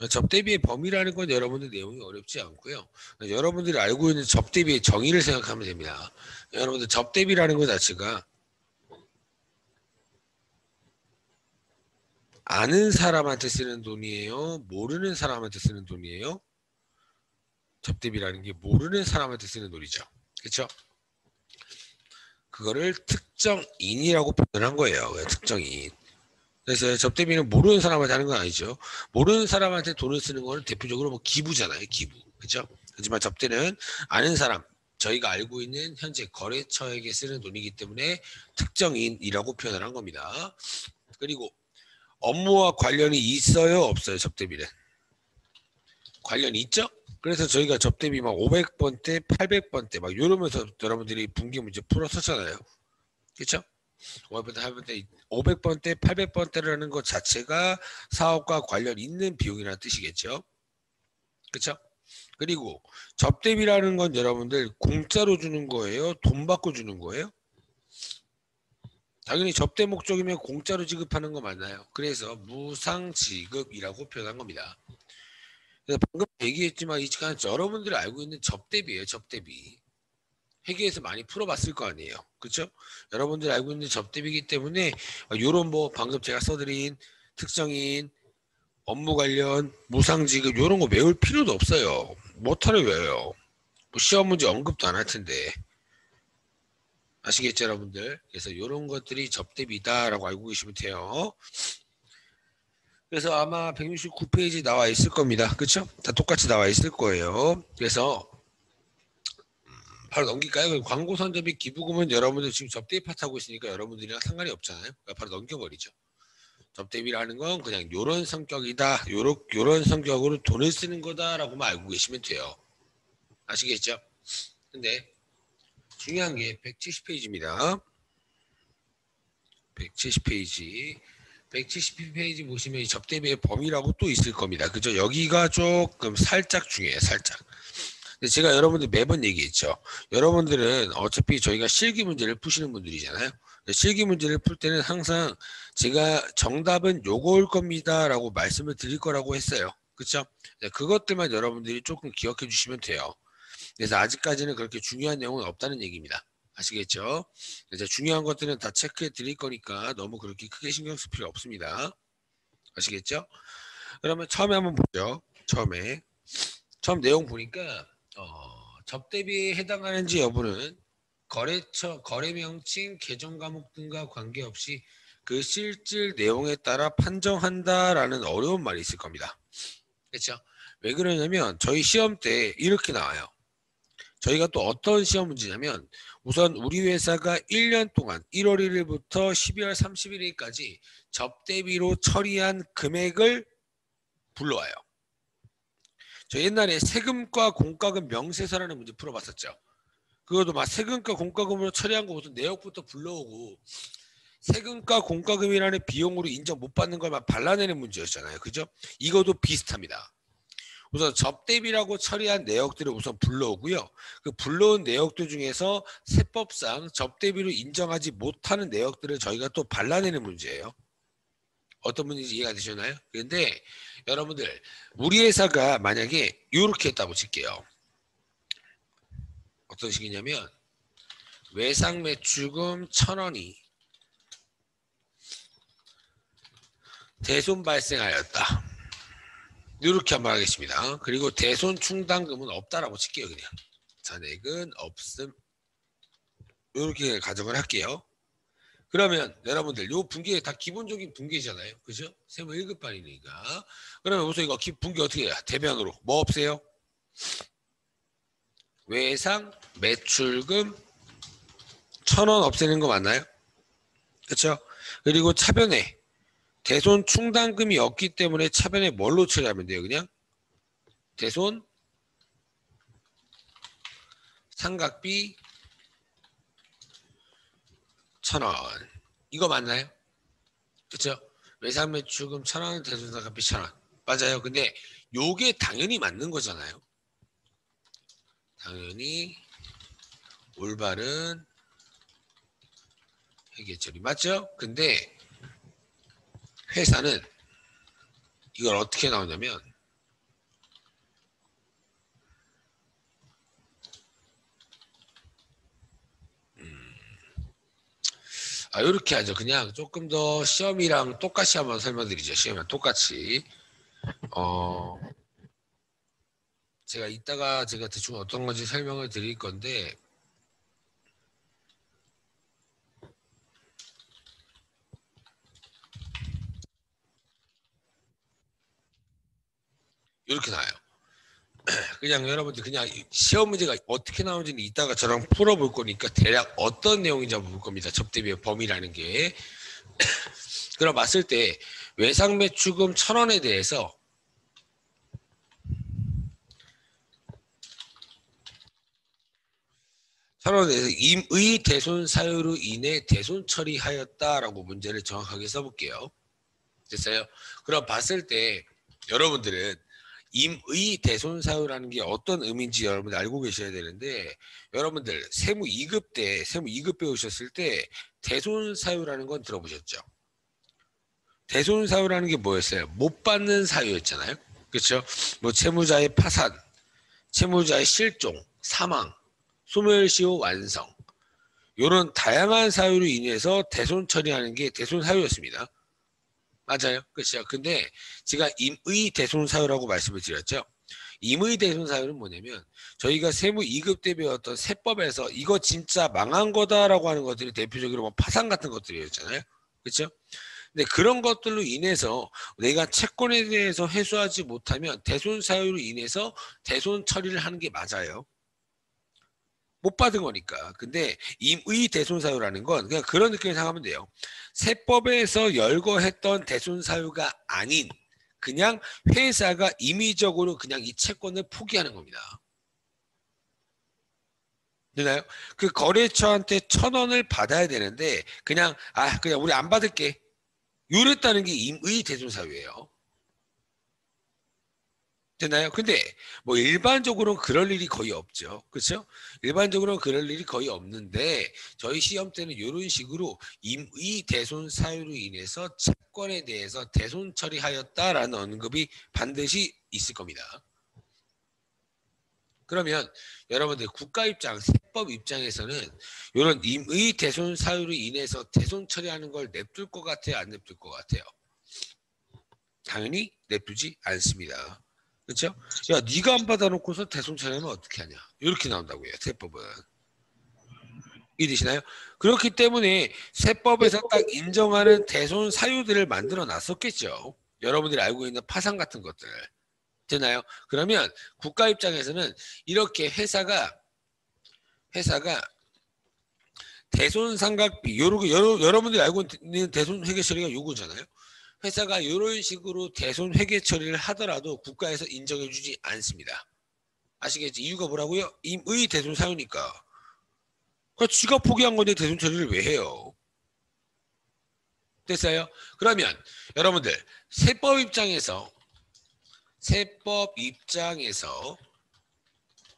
접대비의 범위라는 건 여러분들 내용이 어렵지 않고요. 여러분들이 알고 있는 접대비의 정의를 생각하면 됩니다. 여러분들 접대비라는 것 자체가 아는 사람한테 쓰는 돈이에요? 모르는 사람한테 쓰는 돈이에요? 접대비라는 게 모르는 사람한테 쓰는 돈이죠. 그렇죠? 그거를 특정인이라고 표현한 거예요. 특정인. 그래서 접대비는 모르는 사람한테 하는 건 아니죠. 모르는 사람한테 돈을 쓰는 거는 대표적으로 뭐 기부잖아요. 기부. 그렇죠? 하지만 접대는 아는 사람, 저희가 알고 있는 현재 거래처에게 쓰는 돈이기 때문에 특정인이라고 표현을 한 겁니다. 그리고 업무와 관련이 있어요? 없어요? 접대비는? 관련이 있죠? 그래서 저희가 접대비 막 500번대, 800번대 막 이러면서 여러분들이 분기 문제 풀었었잖아요. 그렇죠? 500번대, 800번대라는 것 자체가 사업과 관련 있는 비용이라는 뜻이겠죠. 그렇죠? 그리고 접대비라는 건 여러분들 공짜로 주는 거예요? 돈 받고 주는 거예요? 당연히 접대 목적이면 공짜로 지급하는 거 맞나요? 그래서 무상지급이라고 표현한 겁니다. 그래서 방금 얘기했지만 이 시간 여러분들이 알고 있는 접대비예요. 접대비. 회계에서 많이 풀어봤을 거 아니에요. 그렇죠? 여러분들이 알고 있는 접대비이기 때문에 이런 뭐 방금 제가 써드린 특정인, 업무 관련, 무상지급 이런 거 외울 필요도 없어요. 못하는 외워요. 뭐 시험 문제 언급도 안 할 텐데. 아시겠죠, 여러분들? 그래서 이런 것들이 접대비다라고 알고 계시면 돼요. 그래서 아마 169페이지 나와 있을 겁니다. 그렇죠? 다 똑같이 나와 있을 거예요. 그래서 바로 넘길까요? 광고 선접비 기부금은 여러분들 지금 접대비 파트하고 있으니까 여러분들이랑 상관이 없잖아요. 그러니까 바로 넘겨버리죠. 접대비라는 건 그냥 요런 성격이다. 요런 성격으로 돈을 쓰는 거다라고만 알고 계시면 돼요. 아시겠죠? 근데 중요한 게 170페이지입니다. 170페이지. 170페이지 보시면 이 접대비의 범위라고 또 있을 겁니다. 그죠? 여기가 조금 살짝 중요해요. 살짝. 근데 제가 여러분들 매번 얘기했죠. 여러분들은 어차피 저희가 실기 문제를 푸시는 분들이잖아요. 실기 문제를 풀 때는 항상 제가 정답은 요거일 겁니다 라고 말씀을 드릴 거라고 했어요. 그렇죠? 그것들만 여러분들이 조금 기억해 주시면 돼요. 그래서 아직까지는 그렇게 중요한 내용은 없다는 얘기입니다. 아시겠죠? 그래서 중요한 것들은 다 체크해 드릴 거니까 너무 그렇게 크게 신경 쓸 필요 없습니다. 아시겠죠? 그러면 처음에 한번 보죠. 처음 내용 보니까 접대비에 해당하는지 여부는 거래처, 거래명칭, 계정 과목 등과 관계없이 그 실질 내용에 따라 판정한다라는 어려운 말이 있을 겁니다. 그렇죠? 왜 그러냐면 저희 시험 때 이렇게 나와요. 저희가 또 어떤 시험 문제냐면 우선 우리 회사가 1년 동안 1월 1일부터 12월 31일까지 접대비로 처리한 금액을 불러와요. 저 옛날에 세금과 공과금 명세서라는 문제 풀어봤었죠. 그것도 막 세금과 공과금으로 처리한 거 무슨 내역부터 불러오고 세금과 공과금이라는 비용으로 인정 못 받는 걸 막 발라내는 문제였잖아요. 그죠? 이것도 비슷합니다. 우선 접대비라고 처리한 내역들을 우선 불러오고요. 그 불러온 내역들 중에서 세법상 접대비로 인정하지 못하는 내역들을 저희가 또 발라내는 문제예요. 어떤 문제인지 이해가 되셨나요? 그런데 여러분들 우리 회사가 만약에 이렇게 했다고 칠게요. 어떤 식이냐면 외상 매출금 1,000원이 대손 발생하였다. 이렇게 한번 하겠습니다. 그리고 대손 충당금은 없다라고 칠게요. 그냥 잔액은 없음. 이렇게 가정을 할게요. 그러면 여러분들 요 분계 다 기본적인 분계잖아요. 그죠? 세무 1급반이니까. 그러면 우선 이거 분계 어떻게 해요? 대변으로 뭐 없애요? 외상 매출금 1,000원 없애는 거 맞나요? 그렇죠? 그리고 차변에 대손 충당금이 없기 때문에 차변에 뭘로 처리하면 돼요? 그냥 대손 상각비 1,000원 이거 맞나요? 그렇죠? 외상 매출금 1,000원 대손 상각비 1,000원 맞아요. 근데 요게 당연히 맞는 거잖아요. 당연히 올바른 회계처리 맞죠? 근데 회사는 이걸 어떻게 나오냐면 이렇게 하죠. 그냥 조금 더 시험이랑 똑같이 한번 설명드리죠. 시험이랑 똑같이. 제가 이따가 제가 대충 어떤 건지 설명을 드릴 건데, 이렇게 나와요. 그냥 여러분들 그냥 시험 문제가 어떻게 나오는지는 이따가 저랑 풀어볼 거니까 대략 어떤 내용인지 한번 볼 겁니다. 접대비의 범위라는 게. 그럼 봤을 때 외상 매출금 1,000원에 대해서 임의 대손 사유로 인해 대손 처리하였다라고 문제를 정확하게 써볼게요. 됐어요? 그럼 봤을 때 여러분들은 임의 대손 사유라는 게 어떤 의미인지 여러분들 알고 계셔야 되는데, 여러분들 세무 2급 배우셨을 때 대손 사유라는 건 들어보셨죠? 대손 사유라는 게 뭐였어요? 못 받는 사유였잖아요. 그렇죠? 뭐 채무자의 파산, 채무자의 실종, 사망, 소멸시효 완성, 이런 다양한 사유로 인해서 대손 처리하는 게 대손 사유였습니다. 맞아요. 그렇죠. 근데 제가 임의 대손 사유라고 말씀을 드렸죠. 임의 대손 사유는 뭐냐면 저희가 세무 2급 때 배웠던 세법에서 이거 진짜 망한 거다라고 하는 것들이 대표적으로 뭐 파산 같은 것들이었잖아요. 그렇죠? 근데 그런 것들로 인해서 내가 채권에 대해서 회수하지 못하면 대손 사유로 인해서 대손 처리를 하는 게 맞아요. 못 받은 거니까. 근데 임의 대손 사유라는 건 그냥 그런 느낌을 생각하면 돼요. 세법에서 열거했던 대손 사유가 아닌 그냥 회사가 임의적으로 그냥 이 채권을 포기하는 겁니다. 되나요? 그 거래처한테 1,000원을 받아야 되는데 그냥 그냥 우리 안 받을게. 이랬다는 게 임의 대손 사유예요. 되나요? 근데 뭐 일반적으로는 그럴 일이 거의 없죠. 그렇죠? 일반적으로는 그럴 일이 거의 없는데 저희 시험 때는 이런 식으로 임의 대손 사유로 인해서 채권에 대해서 대손 처리하였다라는 언급이 반드시 있을 겁니다. 그러면 여러분들 국가 입장, 세법 입장에서는 이런 임의 대손 사유로 인해서 대손 처리하는 걸 냅둘 것 같아요? 안 냅둘 것 같아요? 당연히 냅두지 않습니다. 그렇죠? 야, 네가 안 받아놓고서 대손 처리하면 어떻게 하냐? 이렇게 나온다고요. 세법은. 이해되시나요? 그렇기 때문에 세법에서 딱 인정하는 대손 사유들을 만들어 놨었겠죠. 여러분들이 알고 있는 파산 같은 것들. 되나요? 그러면 국가 입장에서는 이렇게 회사가 대손 상각비 여러분들이 알고 있는 대손 회계 처리가 요거잖아요. 회사가 이런 식으로 대손 회계 처리를 하더라도 국가에서 인정해주지 않습니다. 아시겠지? 이유가 뭐라고요? 임의 대손 사유니까. 그러니까 지가 포기한 건데 대손 처리를 왜 해요? 됐어요? 그러면 여러분들 세법 입장에서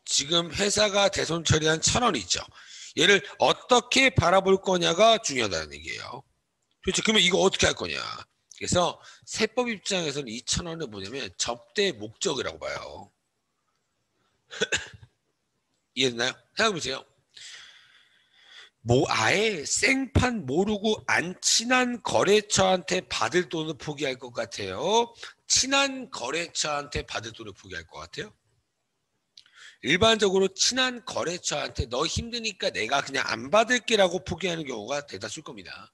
지금 회사가 대손 처리한 1,000원 있죠. 얘를 어떻게 바라볼 거냐가 중요하다는 얘기예요. 그렇죠? 그러면 이거 어떻게 할 거냐? 그래서 세법 입장에서는 이 1,000원을 뭐냐면 접대 목적이라고 봐요. 이해됐나요? 생각해보세요. 아예 생판 모르고 안 친한 거래처한테 받을 돈을 포기할 것 같아요? 친한 거래처한테 받을 돈을 포기할 것 같아요? 일반적으로 친한 거래처한테 너 힘드니까 내가 그냥 안 받을게라고 포기하는 경우가 대다수일 겁니다.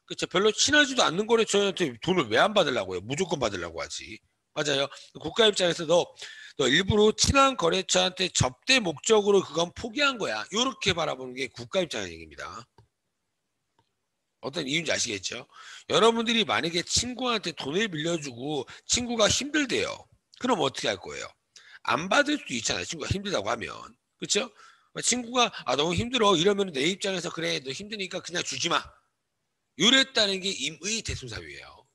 그렇죠. 별로 친하지도 않는 거래처한테 돈을 왜 안 받으려고 해요? 무조건 받으려고 하지. 맞아요. 국가 입장에서 너 일부러 친한 거래처한테 접대 목적으로 그건 포기한 거야. 이렇게 바라보는 게 국가 입장의 얘기입니다. 어떤 이유인지 아시겠죠? 여러분들이 만약에 친구한테 돈을 빌려주고 친구가 힘들대요. 그럼 어떻게 할 거예요? 안 받을 수도 있잖아요. 친구가 힘들다고 하면. 그렇죠? 친구가 너무 힘들어 이러면 내 입장에서 그래 너 힘드니까 그냥 주지 마. 이랬다는 게 임의 대손사유예요.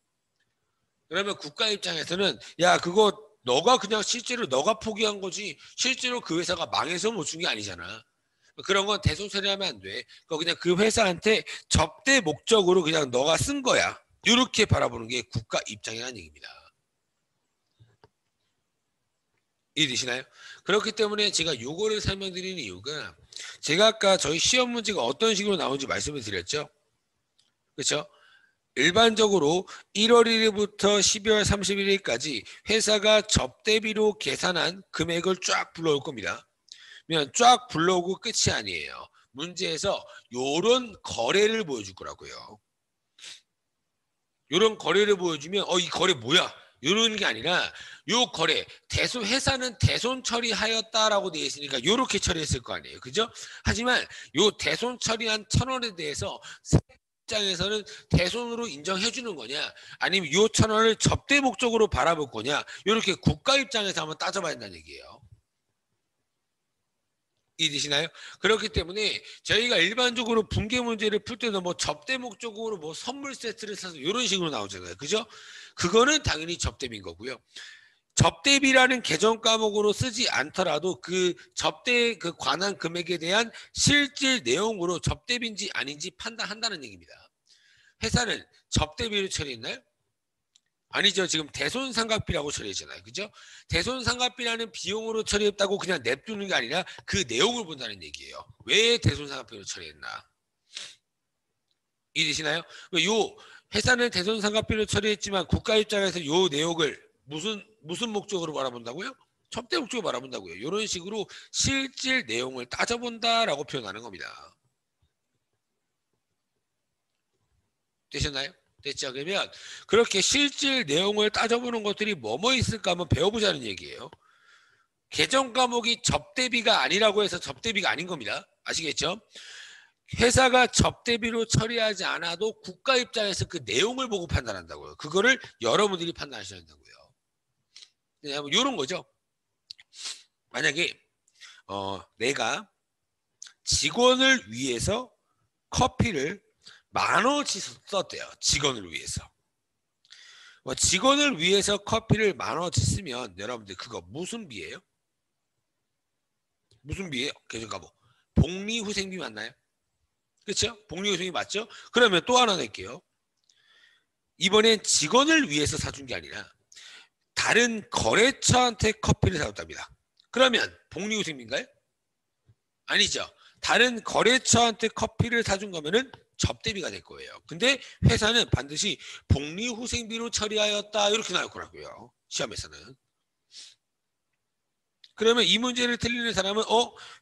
그러면 국가 입장에서는 야 그거 너가 그냥 실제로 너가 포기한 거지 실제로 그 회사가 망해서 못 준 게 아니잖아. 그런 건 대손 처리하면 안 돼. 그냥 그 회사한테 접대 목적으로 그냥 너가 쓴 거야. 이렇게 바라보는 게 국가 입장이라는 얘기입니다. 이해되시나요? 그렇기 때문에 제가 요거를 설명드리는 이유가 제가 아까 저희 시험 문제가 어떤 식으로 나오는지 말씀을 드렸죠. 그렇죠? 일반적으로 1월 1일부터 12월 31일까지 회사가 접대비로 계산한 금액을 쫙 불러올 겁니다. 그러면 쫙 불러오고 끝이 아니에요. 문제에서 요런 거래를 보여줄 거라고요. 요런 거래를 보여주면 이 거래 뭐야? 요런 게 아니라 요 거래 회사는 대손 처리하였다라고 되어 있으니까 요렇게 처리했을 거 아니에요. 그죠? 하지만 요 대손 처리한 1,000원에 대해서 입장에서는 대손으로 인정해 주는 거냐 아니면 요 1,000원을 접대 목적으로 바라볼 거냐 요렇게 국가 입장에서 한번 따져봐야 된다는 얘기예요. 이해되시나요? 그렇기 때문에 저희가 일반적으로 분계 문제를 풀 때는 뭐 접대 목적으로 뭐 선물 세트를 사서 이런 식으로 나오잖아요. 그죠? 그거는 당연히 접대비인 거고요. 접대비라는 계정 과목으로 쓰지 않더라도 그 접대 그 관한 금액에 대한 실질 내용으로 접대비인지 아닌지 판단한다는 얘기입니다. 회사는 접대비를 처리했나요? 아니죠. 지금 대손상각비라고 처리했잖아요. 그죠? 대손상각비라는 비용으로 처리했다고 그냥 냅두는 게 아니라 그 내용을 본다는 얘기예요. 왜 대손상각비로 처리했나? 이해되시나요? 요 회사는 대손상각비로 처리했지만 국가 입장에서 요 내용을 무슨 목적으로 바라본다고요? 접대 목적으로 바라본다고요. 이런 식으로 실질 내용을 따져본다라고 표현하는 겁니다. 되셨나요? 됐죠? 그러면 그렇게 실질 내용을 따져보는 것들이 뭐뭐 있을까 한번 배워보자는 얘기예요. 계정 과목이 접대비가 아니라고 해서 접대비가 아닌 겁니다. 아시겠죠? 회사가 접대비로 처리하지 않아도 국가 입장에서 그 내용을 보고 판단한다고요. 그거를 여러분들이 판단하셔야 된다고요. 네, 뭐 이런 거죠. 만약에 내가 직원을 위해서 커피를 10,000원치 썼대요. 직원을 위해서. 직원을 위해서 커피를 10,000원치 쓰면 여러분들 그거 무슨 비예요? 무슨 비예요? 계정 과목. 복리후생비 맞나요? 그렇죠? 복리후생비 맞죠? 그러면 또 하나 낼게요. 이번엔 직원을 위해서 사준 게 아니라 다른 거래처한테 커피를 사줬답니다. 그러면 복리후생비인가요? 아니죠. 다른 거래처한테 커피를 사준 거면은 접대비가 될 거예요. 근데 회사는 반드시 복리후생비로 처리하였다 이렇게 나올 거라고요. 시험에서는. 그러면 이 문제를 틀리는 사람은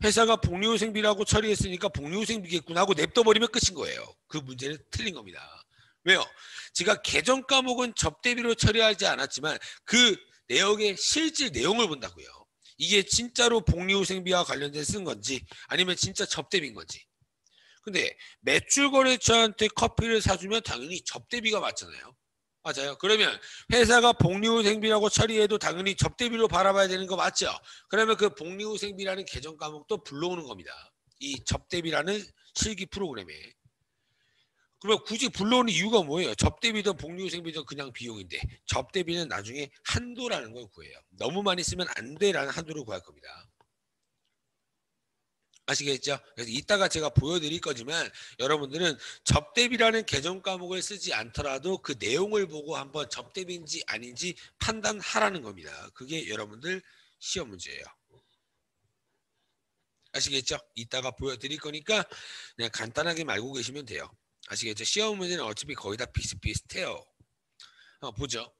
회사가 복리후생비라고 처리했으니까 복리후생비겠구나 하고 냅둬버리면 끝인 거예요. 그 문제는 틀린 겁니다. 왜요? 제가 계정 과목은 접대비로 처리하지 않았지만 그 내역의 실질 내용을 본다고요. 이게 진짜로 복리후생비와 관련된 쓴 건지 아니면 진짜 접대비인 건지. 근데 매출거래처한테 커피를 사주면 당연히 접대비가 맞잖아요. 맞아요. 그러면 회사가 복리후생비라고 처리해도 당연히 접대비로 바라봐야 되는 거 맞죠? 그러면 그 복리후생비라는 계정 과목도 불러오는 겁니다. 이 접대비라는 실기 프로그램에. 그러면 굳이 불러오는 이유가 뭐예요? 접대비든 복리후생비든 그냥 비용인데 접대비는 나중에 한도라는 걸 구해요. 너무 많이 쓰면 안 돼라는 한도를 구할 겁니다. 아시겠죠? 그래서 이따가 제가 보여드릴 거지만 여러분들은 접대비라는 계정 과목을 쓰지 않더라도 그 내용을 보고 한번 접대비인지 아닌지 판단하라는 겁니다. 그게 여러분들 시험 문제예요. 아시겠죠? 이따가 보여드릴 거니까 그냥 간단하게 알고 계시면 돼요. 아시겠죠? 시험 문제는 어차피 거의 다 비슷비슷해요. 보죠.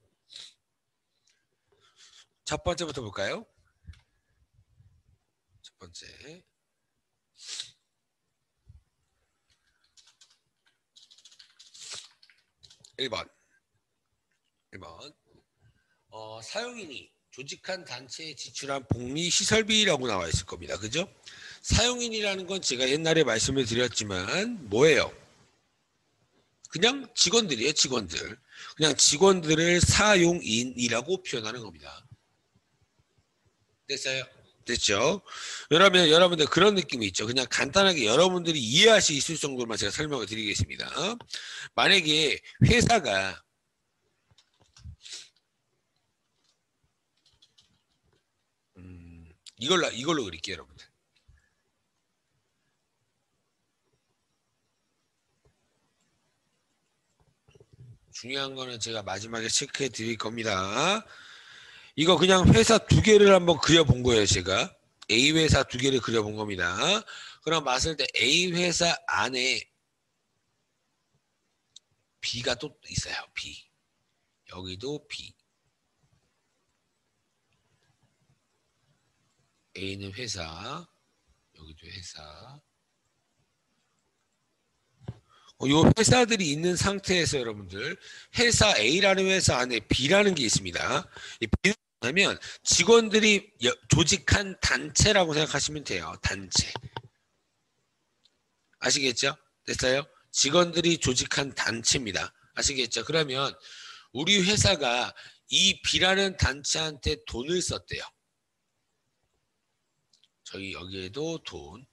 첫 번째부터 볼까요? 첫 번째. 1번. 사용인이 조직한 단체에 지출한 복리시설비라고 나와 있을 겁니다. 그죠? 사용인이라는 건 제가 옛날에 말씀을 드렸지만 뭐예요? 그냥 직원들이에요. 직원들. 그냥 직원들을 사용인이라고 표현하는 겁니다. 됐어요? 됐죠? 그러면 여러분들 그런 느낌이 있죠. 그냥 간단하게 여러분들이 이해할 수 있을 정도로만 제가 설명을 드리겠습니다. 만약에 회사가 이걸로 그릴게요, 여러분들. 중요한 거는 제가 마지막에 체크해 드릴 겁니다. 이거 그냥 회사 두 개를 한번 그려본 거예요, 제가. A 회사 두 개를 그려본 겁니다. 그럼 봤을 때 A 회사 안에 B가 또 있어요. B. 여기도 B. A는 회사. 여기도 회사. 이 회사들이 있는 상태에서 여러분들 회사 A라는 회사 안에 B라는 게 있습니다. 이 B는 뭐냐면 직원들이 조직한 단체라고 생각하시면 돼요. 단체. 아시겠죠? 됐어요? 직원들이 조직한 단체입니다. 아시겠죠? 그러면 우리 회사가 이 B라는 단체한테 돈을 썼대요. 저희 여기에도 돈.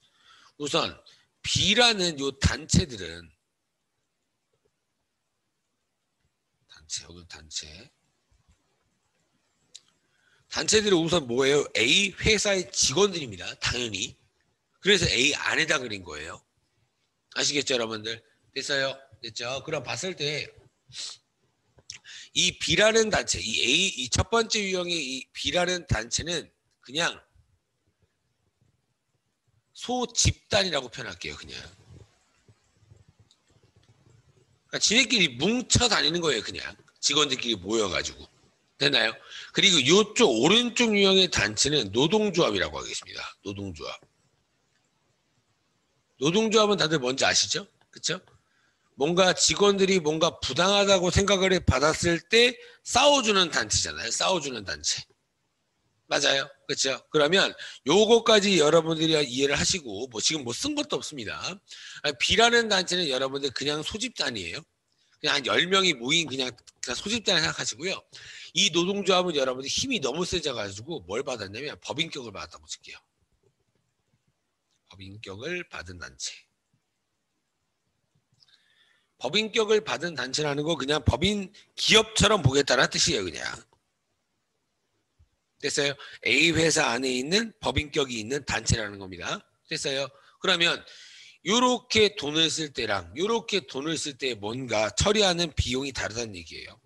우선 B라는 요 단체들은 여기 단체. 단체들은 우선 뭐예요? A 회사의 직원들입니다. 당연히. 그래서 A 안에다 그린 거예요. 아시겠죠, 여러분들? 됐어요? 됐죠? 그럼 봤을 때 이 B라는 단체, 이 첫 번째 유형의 이 B라는 단체는 그냥 소집단이라고 표현할게요, 그냥. 그러니까 지네끼리 뭉쳐 다니는 거예요, 그냥. 직원들끼리 모여가지고. 됐나요? 그리고 이쪽 오른쪽 유형의 단체는 노동조합이라고 하겠습니다. 노동조합. 노동조합은 다들 뭔지 아시죠? 그쵸? 뭔가 직원들이 뭔가 부당하다고 생각을 받았을 때 싸워주는 단체잖아요. 싸워주는 단체. 맞아요. 그렇죠? 그러면 요거까지 여러분들이 이해를 하시고 뭐 지금 뭐 쓴 것도 없습니다. B라는 단체는 여러분들 그냥 소집단이에요. 그냥 한 10명이 모인 그냥 소집단 생각하시고요. 이 노동조합은 여러분들 힘이 너무 세져가지고 뭘 받았냐면 법인격을 받았다고 칠게요. 법인격을 받은 단체. 법인격을 받은 단체라는 거 그냥 법인 기업처럼 보겠다는 뜻이에요. 그냥. 됐어요? A 회사 안에 있는 법인격이 있는 단체라는 겁니다. 됐어요? 그러면 요렇게 돈을 쓸 때랑 요렇게 돈을 쓸 때 뭔가 처리하는 비용이 다르다는 얘기예요.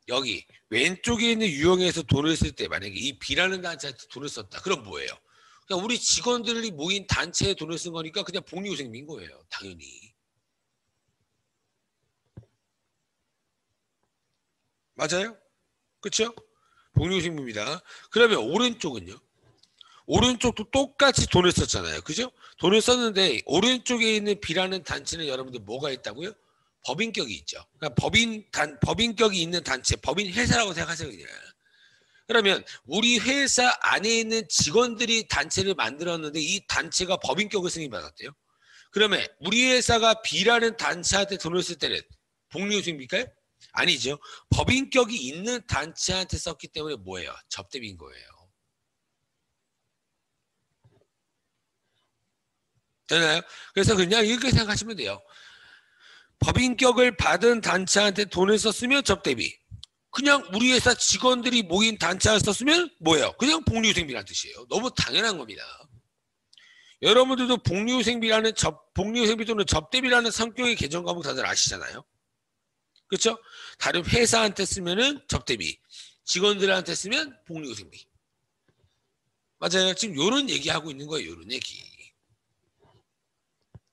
여기 왼쪽에 있는 유형에서 돈을 쓸 때 만약에 이 B라는 단체한테 돈을 썼다. 그럼 뭐예요? 그냥 우리 직원들이 모인 단체에 돈을 쓴 거니까 그냥 복리후생비인 거예요. 당연히. 맞아요? 그렇죠? 복리후생비입니다. 그러면 오른쪽은요? 오른쪽도 똑같이 돈을 썼잖아요. 그죠? 돈을 썼는데 오른쪽에 있는 B라는 단체는 여러분들 뭐가 있다고요? 법인격이 있죠. 그러니까 법인격이 있는 단체, 법인 회사라고 생각하세요. 그냥. 그러면 우리 회사 안에 있는 직원들이 단체를 만들었는데 이 단체가 법인격을 승인받았대요. 그러면 우리 회사가 B라는 단체한테 돈을 쓸 때는 복리후생비일까요? 아니죠. 법인격이 있는 단체한테 썼기 때문에 뭐예요? 접대비인 거예요. 되나요? 그래서 그냥 이렇게 생각하시면 돼요. 법인격을 받은 단체한테 돈을 썼으면 접대비. 그냥 우리 회사 직원들이 모인 단체를 썼으면 뭐예요? 그냥 복리후생비라는 뜻이에요. 너무 당연한 겁니다. 여러분들도 복리후생비 또는 접대비라는 성격의 개정 과목 다들 아시잖아요. 그렇죠? 다른 회사한테 쓰면은 접대비, 직원들한테 쓰면 복리후생비. 맞아요. 지금 요런 얘기하고 있는 거예요. 요런 얘기.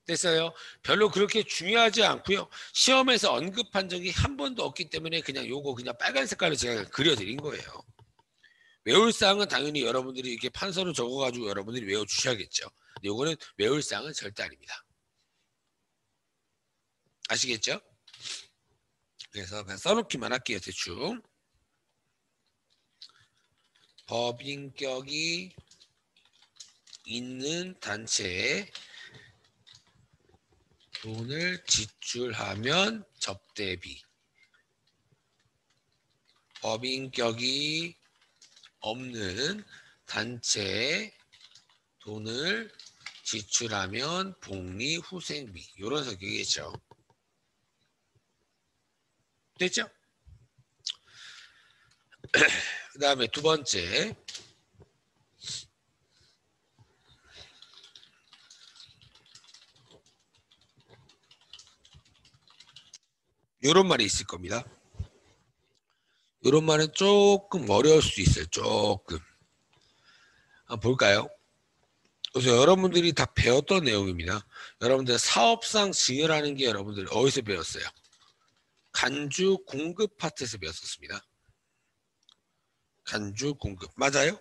됐어요? 별로 그렇게 중요하지 않고요. 시험에서 언급한 적이 한 번도 없기 때문에 그냥 요거 그냥 빨간 색깔로 제가 그려드린 거예요. 외울 사항은 당연히 여러분들이 이렇게 판서로 적어가지고 여러분들이 외워주셔야겠죠. 요거는 외울 사항은 절대 아닙니다. 아시겠죠? 그래서 그냥 써놓기만 할게요. 대충. 법인격이 있는 단체에 돈을 지출하면 접대비. 법인격이 없는 단체에 돈을 지출하면 복리후생비. 이런 성격이겠죠. 됐죠? 그 다음에 두 번째. 이런 말이 있을 겁니다. 이런 말은 조금 어려울 수 있어요. 조금. 한번 볼까요? 그래서 여러분들이 다 배웠던 내용입니다. 여러분들 사업상 증여라는 게 여러분들 어디서 배웠어요? 간주 공급 파트에서 배웠었습니다. 간주 공급 맞아요?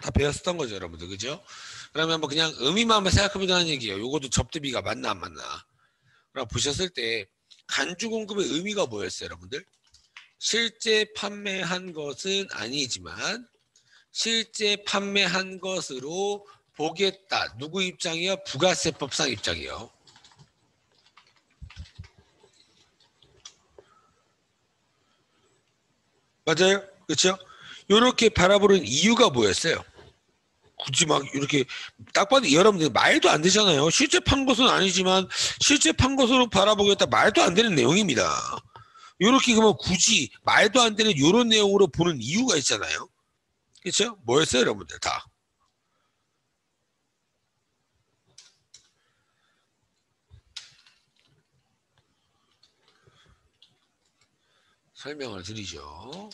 다 배웠었던 거죠, 여러분들. 그죠? 그러면 뭐 그냥 의미만 한번 생각해보자는 얘기예요. 요것도 접대비가 맞나 안 맞나. 그럼 보셨을 때 간주 공급의 의미가 뭐였어요, 여러분들? 실제 판매한 것은 아니지만 실제 판매한 것으로 보겠다. 누구 입장이요? 부가세법상 입장이요. 맞아요? 그렇죠? 이렇게 바라보는 이유가 뭐였어요? 굳이 막 이렇게 딱 봐도 여러분들 말도 안 되잖아요. 실제 판 것은 아니지만 실제 판 것으로 바라보겠다 말도 안 되는 내용입니다. 이렇게 그러면 굳이 말도 안 되는 이런 내용으로 보는 이유가 있잖아요. 그렇죠? 뭐였어요, 여러분들 다? 설명을 드리죠.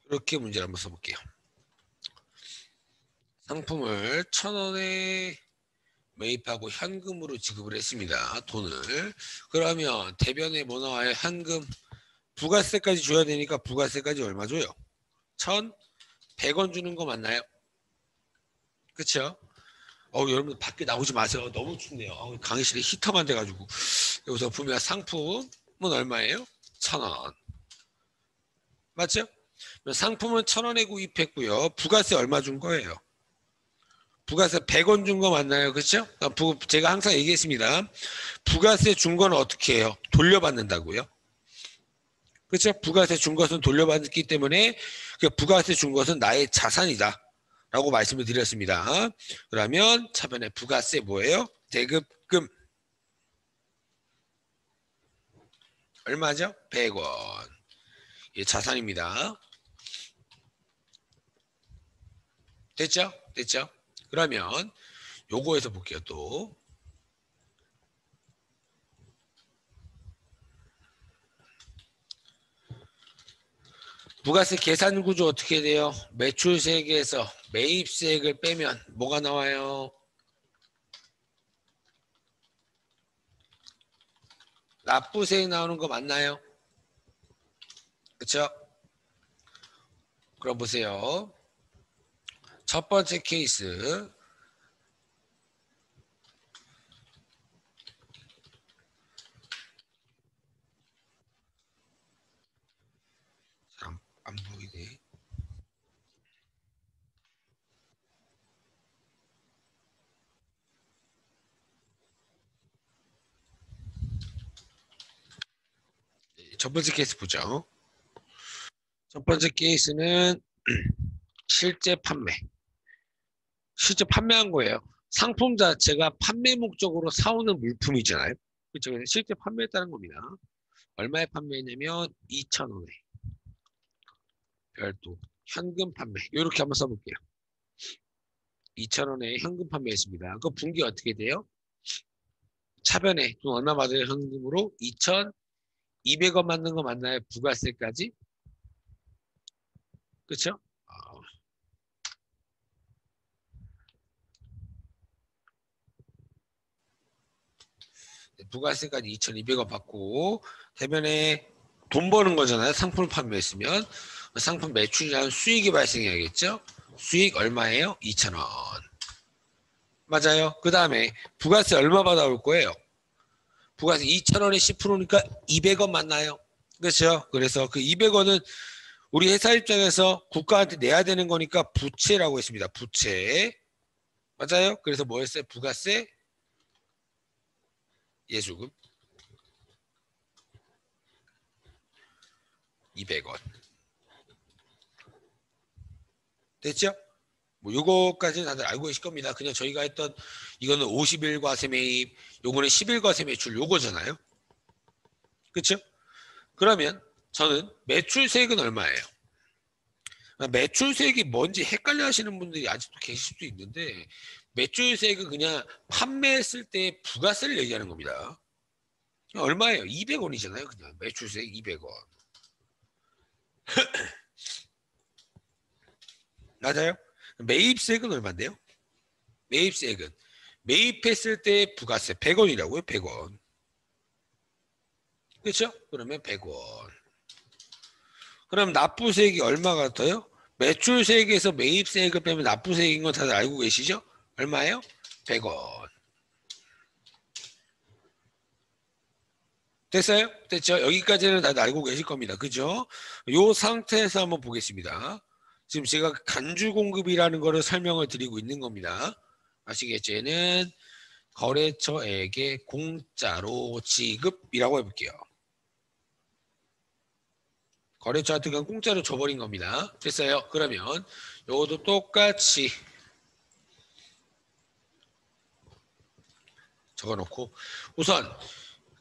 이렇게 문제를 한번 써볼게요. 상품을 1,000원에 매입하고 현금으로 지급을 했습니다. 돈을. 그러면 대변에 뭐 나와요? 현금. 부가세까지 줘야 되니까 부가세까지 얼마 줘요? 1,100원 주는 거 맞나요? 그쵸? 여러분 밖에 나오지 마세요. 너무 춥네요. 강의실에 히터만 돼가지고. 여기서 보면 상품은 얼마예요? 1,000원. 맞죠? 상품은 1,000원에 구입했고요. 부가세 얼마 준 거예요? 부가세 100원 준 거 맞나요? 그렇죠? 제가 항상 얘기했습니다. 부가세 준 건 어떻게 해요? 돌려받는다고요. 그렇죠? 부가세 준 것은 돌려받기 때문에 그 부가세 준 것은 나의 자산이다. 라고 말씀을 드렸습니다. 그러면 차변에 부가세 뭐예요? 대급금. 얼마죠? 100원. 예, 자산입니다. 됐죠? 됐죠? 그러면 요거에서 볼게요. 또 부가세 계산 구조 어떻게 돼요? 매출세액에서 매입세액을 빼면 뭐가 나와요? 납부세액 나오는 거 맞나요? 그쵸? 그럼 보세요. 첫 번째 케이스. 안 보이네. 첫 번째 케이스 보죠. 첫 번째 케이스는 실제 판매. 실제 판매한 거예요. 상품 자체가 판매 목적으로 사오는 물품이잖아요. 그렇죠? 그래서 실제 판매했다는 겁니다. 얼마에 판매했냐면 2,000원에 별도 현금 판매. 이렇게 한번 써볼게요. 2,000원에 현금 판매했습니다. 그 분기 어떻게 돼요? 차변에 돈 얼마 받아요? 현금으로 2,200원 받는 거 맞나요? 부가세까지? 그렇죠? 부가세까지 2,200원 받고 대변에 돈 버는 거잖아요. 상품을 판매했으면 상품 매출이라는 수익이 발생해야겠죠. 수익 얼마예요? 2,000원. 맞아요. 그 다음에 부가세 얼마 받아올 거예요? 부가세 2,000원에 10%니까 200원 맞나요? 그렇죠. 그래서 그 200원은 우리 회사 입장에서 국가한테 내야 되는 거니까 부채라고 했습니다. 부채. 맞아요. 그래서 뭐였어요? 부가세 예수금 200원. 됐죠? 뭐 요거까지는 다들 알고 계실 겁니다. 그냥 저희가 했던 이거는 50일과세 매입, 요거는 10일과세 매출 요거잖아요. 그렇죠? 그러면 저는 매출세액은 얼마예요? 매출세액이 뭔지 헷갈려 하시는 분들이 아직도 계실 수도 있는데 매출세액은 그냥 판매했을 때 부가세를 얘기하는 겁니다. 얼마예요? 200원이잖아요. 그냥 매출세액 200원. 맞아요? 매입세액은 얼마인데요? 매입세액은 매입했을 때 부가세 100원이라고요. 100원. 그렇죠? 그러면 100원. 그럼 납부세액이 얼마가 더요? 매출세액에서 매입세액을 빼면 납부세액인 건 다들 알고 계시죠? 얼마예요? 100원. 됐어요? 됐죠? 여기까지는 다들 알고 계실 겁니다. 그죠? 요 상태에서 한번 보겠습니다. 지금 제가 간주공급이라는 거를 설명을 드리고 있는 겁니다. 아시겠죠? 얘는 거래처에게 공짜로 지급이라고 해볼게요. 거래처한테 그냥 공짜로 줘버린 겁니다. 됐어요? 그러면 요것도 똑같이 적어놓고 우선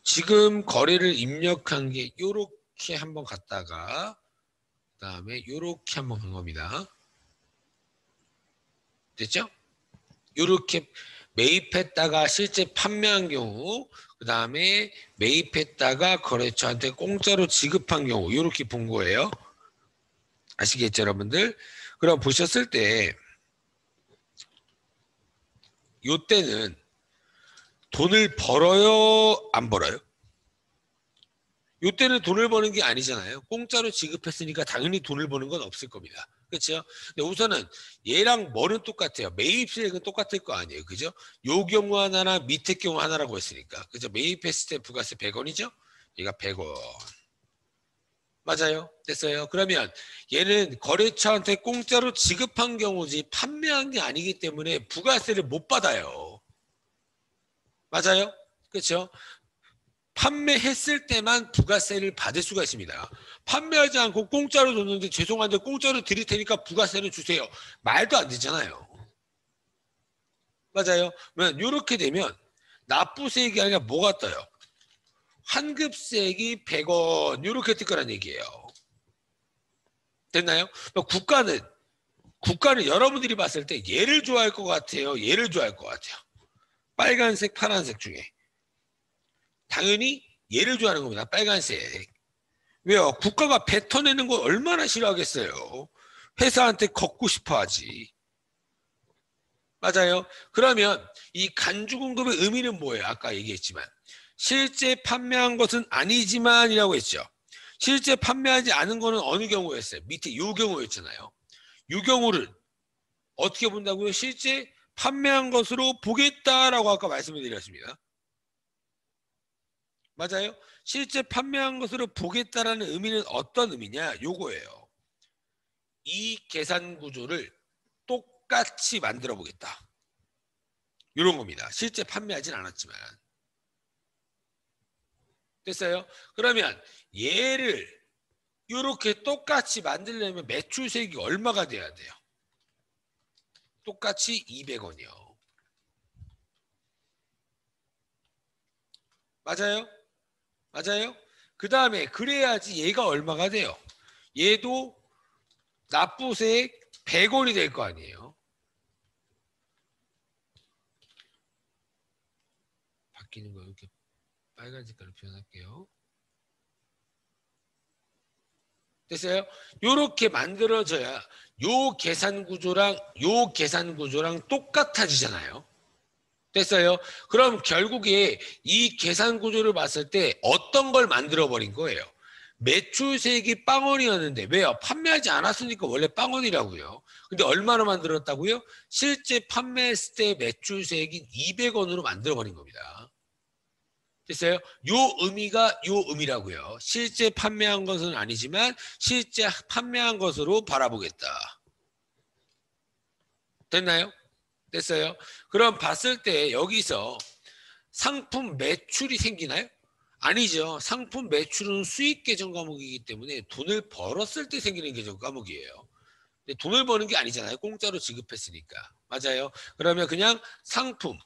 지금 거래를 입력한 게 요렇게 한번 갔다가 그 다음에 요렇게 한번 간 겁니다. 됐죠? 요렇게 매입했다가 실제 판매한 경우 그 다음에 매입했다가 거래처한테 공짜로 지급한 경우 요렇게 본 거예요. 아시겠죠 여러분들? 그럼 보셨을 때 요때는 돈을 벌어요? 안 벌어요? 요때는 돈을 버는 게 아니잖아요. 공짜로 지급했으니까 당연히 돈을 버는 건 없을 겁니다. 그렇죠? 근데 우선은 얘랑 뭐는 똑같아요. 매입세액은 똑같을 거 아니에요. 그죠? 요 경우 하나나 밑에 경우 하나라고 했으니까. 그죠? 매입했을 때 부가세 100원이죠? 얘가 100원. 맞아요. 됐어요. 그러면 얘는 거래처한테 공짜로 지급한 경우지 판매한 게 아니기 때문에 부가세를 못 받아요. 맞아요? 그렇죠? 판매했을 때만 부가세를 받을 수가 있습니다. 판매하지 않고 공짜로 줬는데 죄송한데 공짜로 드릴 테니까 부가세를 주세요. 말도 안 되잖아요. 맞아요. 이렇게 되면 납부세액이 아니라 뭐가 떠요? 환급세액이 100원 이렇게 뜰 거란 얘기예요. 됐나요? 국가는 여러분들이 봤을 때 얘를 좋아할 것 같아요. 얘를 좋아할 것 같아요. 빨간색, 파란색 중에. 당연히 얘를 좋아하는 겁니다. 빨간색. 왜요? 국가가 뱉어내는 거 얼마나 싫어하겠어요. 회사한테 걷고 싶어 하지. 맞아요. 그러면 이 간주공급의 의미는 뭐예요? 아까 얘기했지만. 실제 판매한 것은 아니지만이라고 했죠. 실제 판매하지 않은 거는 어느 경우였어요? 밑에 요 경우였잖아요. 요 경우를 어떻게 본다고요? 실제 판매한 것으로 보겠다라고 아까 말씀을 드렸습니다. 맞아요? 실제 판매한 것으로 보겠다라는 의미는 어떤 의미냐? 요거예요. 이 계산 구조를 똑같이 만들어 보겠다. 이런 겁니다. 실제 판매하진 않았지만. 됐어요? 그러면 얘를 이렇게 똑같이 만들려면 매출세액이 얼마가 돼야 돼요? 똑같이 200원이요. 맞아요? 맞아요? 그 다음에 그래야지 얘가 얼마가 돼요? 얘도 납부세액 100원이 될 거 아니에요. 바뀌는 거 이렇게 빨간 색깔로 표현할게요. 됐어요? 요렇게 만들어져야 요 계산 구조랑 똑같아지잖아요. 됐어요? 그럼 결국에 이 계산 구조를 봤을 때 어떤 걸 만들어 버린 거예요? 매출세액이 빵원이었는데 왜요? 판매하지 않았으니까 원래 빵원이라고요. 근데 얼마나 만들었다고요? 실제 판매했을 때 매출세액인 200원으로 만들어 버린 겁니다. 됐어요? 요 의미가 요 의미라고요. 실제 판매한 것은 아니지만 실제 판매한 것으로 바라보겠다. 됐나요? 됐어요? 그럼 봤을 때 여기서 상품 매출이 생기나요? 아니죠. 상품 매출은 수익 계정 과목이기 때문에 돈을 벌었을 때 생기는 계정 과목이에요. 근데 돈을 버는 게 아니잖아요. 공짜로 지급했으니까. 맞아요. 그러면 그냥 상품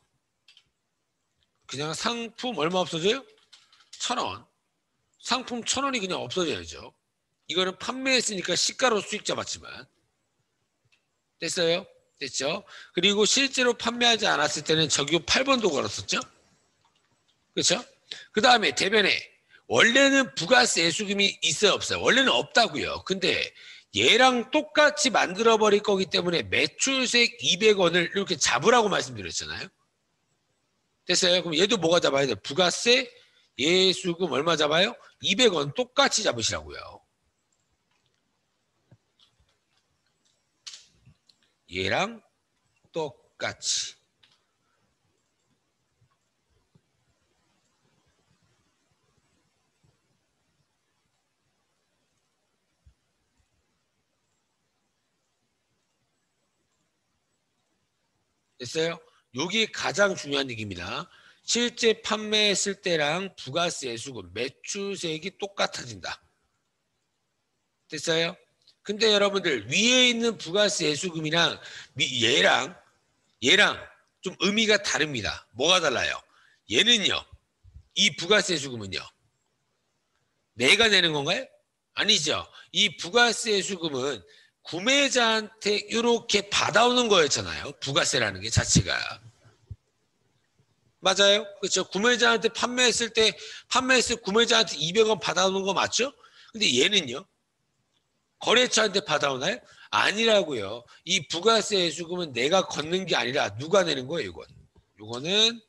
얼마 없어져요? 1,000원. 상품 1,000원이 그냥 없어져야죠. 이거는 판매했으니까 시가로 수익 잡았지만 됐어요? 됐죠? 그리고 실제로 판매하지 않았을 때는 적유 8번도 걸었었죠? 그렇죠? 그 다음에 대변에 원래는 부가세 예수금이 있어요, 없어요? 원래는 없다고요. 근데 얘랑 똑같이 만들어 버릴 거기 때문에 매출세액 200원을 이렇게 잡으라고 말씀드렸잖아요. 됐어요? 그럼 얘도 뭐가 잡아야 돼요? 부가세 예수금 얼마 잡아요? 200원 똑같이 잡으시라고요. 얘랑 똑같이. 됐어요? 이게 가장 중요한 얘기입니다. 실제 판매했을 때랑 부가세 예수금 매출세액이 똑같아진다. 됐어요? 근데 여러분들 위에 있는 부가세 예수금이랑 얘랑 좀 의미가 다릅니다. 뭐가 달라요? 얘는요. 이 부가세 예수금은요. 내가 내는 건가요? 아니죠. 이 부가세 예수금은 구매자한테 이렇게 받아오는 거였잖아요. 부가세라는 게 자체가. 맞아요? 그렇죠. 구매자한테 판매했을 때 구매자한테 200원 받아오는 거 맞죠? 근데 얘는요. 거래처한테 받아오나요? 아니라고요. 이 부가세 예수금은 내가 걷는 게 아니라 누가 내는 거예요, 이건. 이거는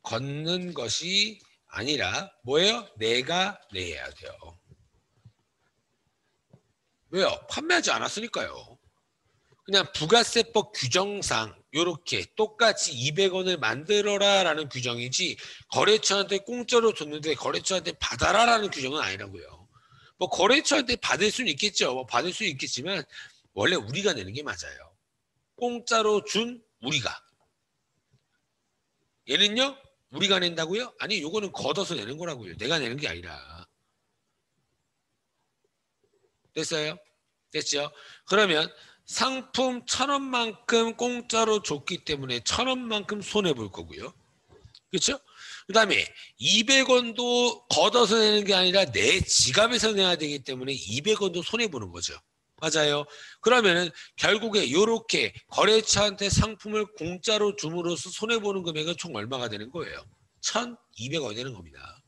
걷는 것이 아니라 뭐예요? 내가 내야 돼요. 왜요? 판매하지 않았으니까요. 그냥 부가세법 규정상 이렇게 똑같이 200원을 만들어라 라는 규정이지 거래처한테 공짜로 줬는데 거래처한테 받아라 라는 규정은 아니라고요. 뭐 거래처한테 받을 수는 있겠죠. 뭐 받을 수 있겠지만 원래 우리가 내는 게 맞아요. 공짜로 준 우리가. 얘는요? 우리가 낸다고요? 아니 요거는 걷어서 내는 거라고요. 내가 내는 게 아니라. 됐어요? 됐죠? 그러면 상품 1,000원만큼 공짜로 줬기 때문에 1,000원만큼 손해볼 거고요. 그렇죠? 그 다음에 200원도 걷어서 내는 게 아니라 내 지갑에서 내야 되기 때문에 200원도 손해보는 거죠. 맞아요. 그러면은 결국에 이렇게 거래처한테 상품을 공짜로 줌으로써 손해보는 금액은 총 얼마가 되는 거예요? 1,200원 되는 겁니다.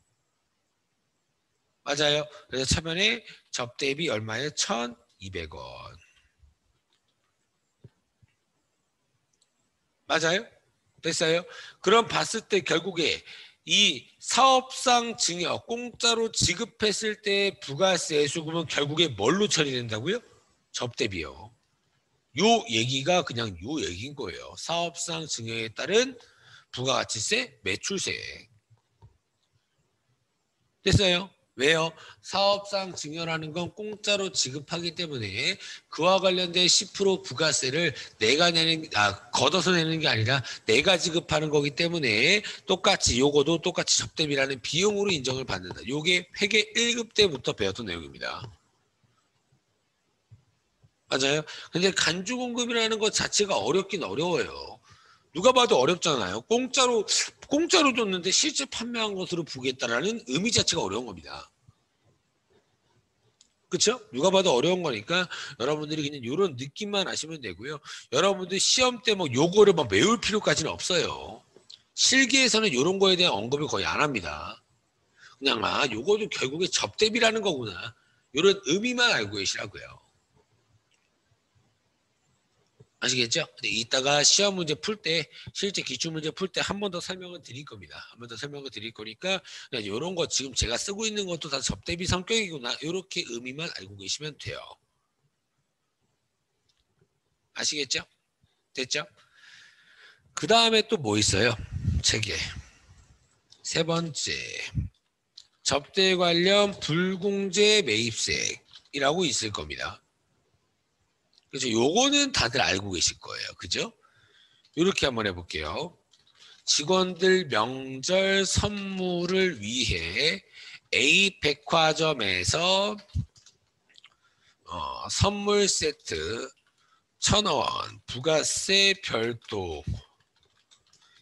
맞아요. 그래서 차변에 접대비 얼마예요? 1,200원. 맞아요? 됐어요? 그럼 봤을 때 결국에 이 사업상 증여 공짜로 지급했을 때 부가세 예수금은 결국에 뭘로 처리된다고요? 접대비요. 요 얘기가 그냥 요 얘기인 거예요. 사업상 증여에 따른 부가가치세, 매출세. 됐어요? 왜요? 사업상 증여라는 건 공짜로 지급하기 때문에 그와 관련된 10% 부가세를 걷어서 내는 게 아니라 내가 지급하는 거기 때문에 똑같이 요거도 똑같이 접대비라는 비용으로 인정을 받는다. 요게 회계 1급 때부터 배웠던 내용입니다. 맞아요? 근데 간주공급이라는 것 자체가 어렵긴 어려워요. 누가 봐도 어렵잖아요. 공짜로 줬는데 실제 판매한 것으로 보겠다라는 의미 자체가 어려운 겁니다. 그렇죠? 누가 봐도 어려운 거니까 여러분들이 그냥 이런 느낌만 아시면 되고요. 여러분들 시험 때 뭐 요거를 막 외울 필요까지는 없어요. 실기에서는 이런 거에 대한 언급을 거의 안 합니다. 그냥 요거도 결국에 접대비라는 거구나. 이런 의미만 알고 계시라고요. 아시겠죠? 근데 이따가 시험 문제 풀 때, 실제 기출 문제 풀 때 한 번 더 설명을 드릴 겁니다. 한 번 더 설명을 드릴 거니까 그냥 이런 거 지금 제가 쓰고 있는 것도 다 접대비 성격이구나. 이렇게 의미만 알고 계시면 돼요. 아시겠죠? 됐죠? 그 다음에 또 뭐 있어요? 책에. 세 번째. 접대 관련 불공제 매입세액이라고 있을 겁니다. 그죠? 요거는 다들 알고 계실 거예요. 그죠? 이렇게 한번 해볼게요. 직원들 명절 선물을 위해 A 백화점에서 선물 세트 1,000원 부가세 별도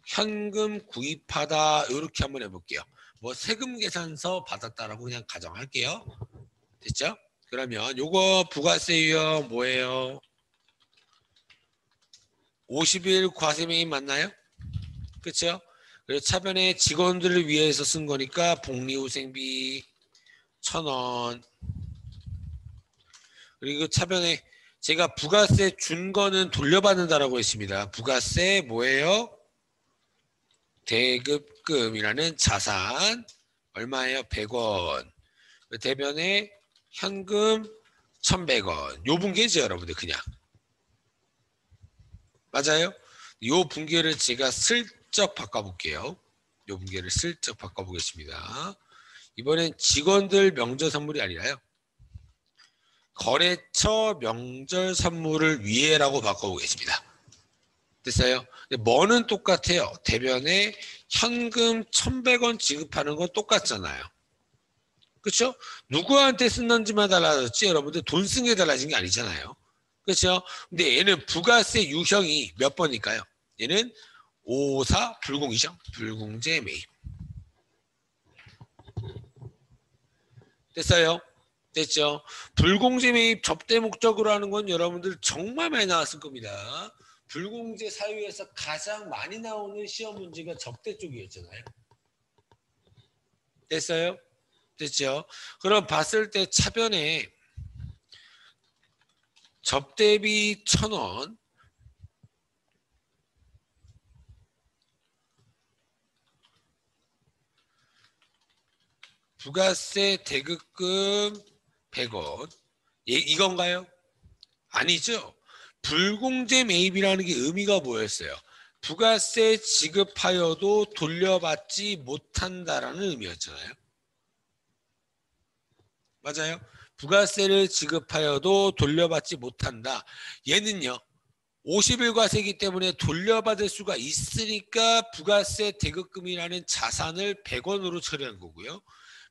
현금 구입하다 이렇게 한번 해볼게요. 뭐 세금 계산서 받았다라고 그냥 가정할게요. 됐죠? 그러면 요거 부가세 유형 뭐예요? 50일 과세 매입 맞나요? 그렇죠? 그래서 차변에 직원들을 위해서 쓴 거니까 복리후생비 1,000원. 그리고 차변에 제가 부가세 준 거는 돌려받는다라고 했습니다. 부가세 뭐예요? 대급금이라는 자산 얼마예요? 100원. 대변에 현금 1,100원. 요 분계죠, 여러분들 그냥. 맞아요? 요 분계를 제가 슬쩍 바꿔볼게요. 요 분계를 슬쩍 바꿔보겠습니다. 이번엔 직원들 명절 선물이 아니라요. 거래처 명절 선물을 위해라고 바꿔보겠습니다. 됐어요? 뭐는 똑같아요. 대변에 현금 1,100원 지급하는 건 똑같잖아요. 그렇죠? 누구한테 쓴는지만 달라졌지 여러분들 돈 쓴 게 달라진 게 아니잖아요. 그렇죠? 근데 얘는 부가세 유형이 몇 번일까요? 얘는 54 불공이죠. 불공제 매입. 됐어요? 됐죠? 불공제 매입 접대 목적으로 하는 건 여러분들 정말 많이 나왔을 겁니다. 불공제 사유에서 가장 많이 나오는 시험 문제가 접대 쪽이었잖아요. 됐어요? 됐죠? 그럼 봤을 때 차변에 접대비 1,000원 부가세 대급금 100원 이건가요? 아니죠. 불공제 매입이라는 게 의미가 뭐였어요? 부가세 지급하여도 돌려받지 못한다라는 의미였잖아요. 맞아요? 부가세를 지급하여도 돌려받지 못한다. 얘는요. 50일 과세이기 때문에 돌려받을 수가 있으니까 부가세 대급금이라는 자산을 100원으로 처리한 거고요.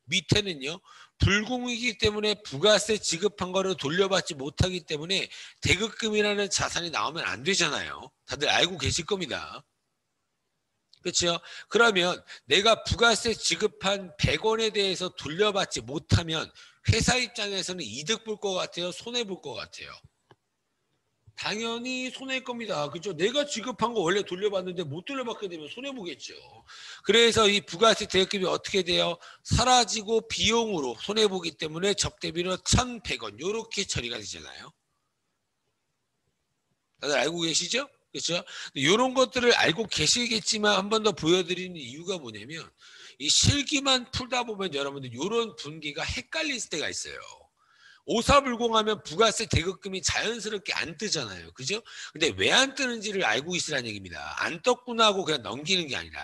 밑에는요. 불공이기 때문에 부가세 지급한 거를 돌려받지 못하기 때문에 대급금이라는 자산이 나오면 안 되잖아요. 다들 알고 계실 겁니다. 그렇죠? 그러면 내가 부가세 지급한 100원에 대해서 돌려받지 못하면 회사 입장에서는 이득 볼 것 같아요? 손해 볼 것 같아요? 당연히 손해일 겁니다. 그죠? 내가 지급한 거 원래 돌려받는데 못 돌려받게 되면 손해보겠죠. 그래서 이 부가세 대급금이 어떻게 돼요? 사라지고 비용으로 손해보기 때문에 접대비로 1,100원 이렇게 처리가 되잖아요. 다들 알고 계시죠? 그렇죠? 이런 것들을 알고 계시겠지만 한 번 더 보여드리는 이유가 뭐냐면 이 실기만 풀다 보면 여러분들 이런 분기가 헷갈릴 때가 있어요. 오사불공하면 부가세 대급금이 자연스럽게 안 뜨잖아요. 그죠? 근데 왜 안 뜨는지를 알고 있으라는 얘기입니다. 안 떴구나 하고 그냥 넘기는 게 아니라.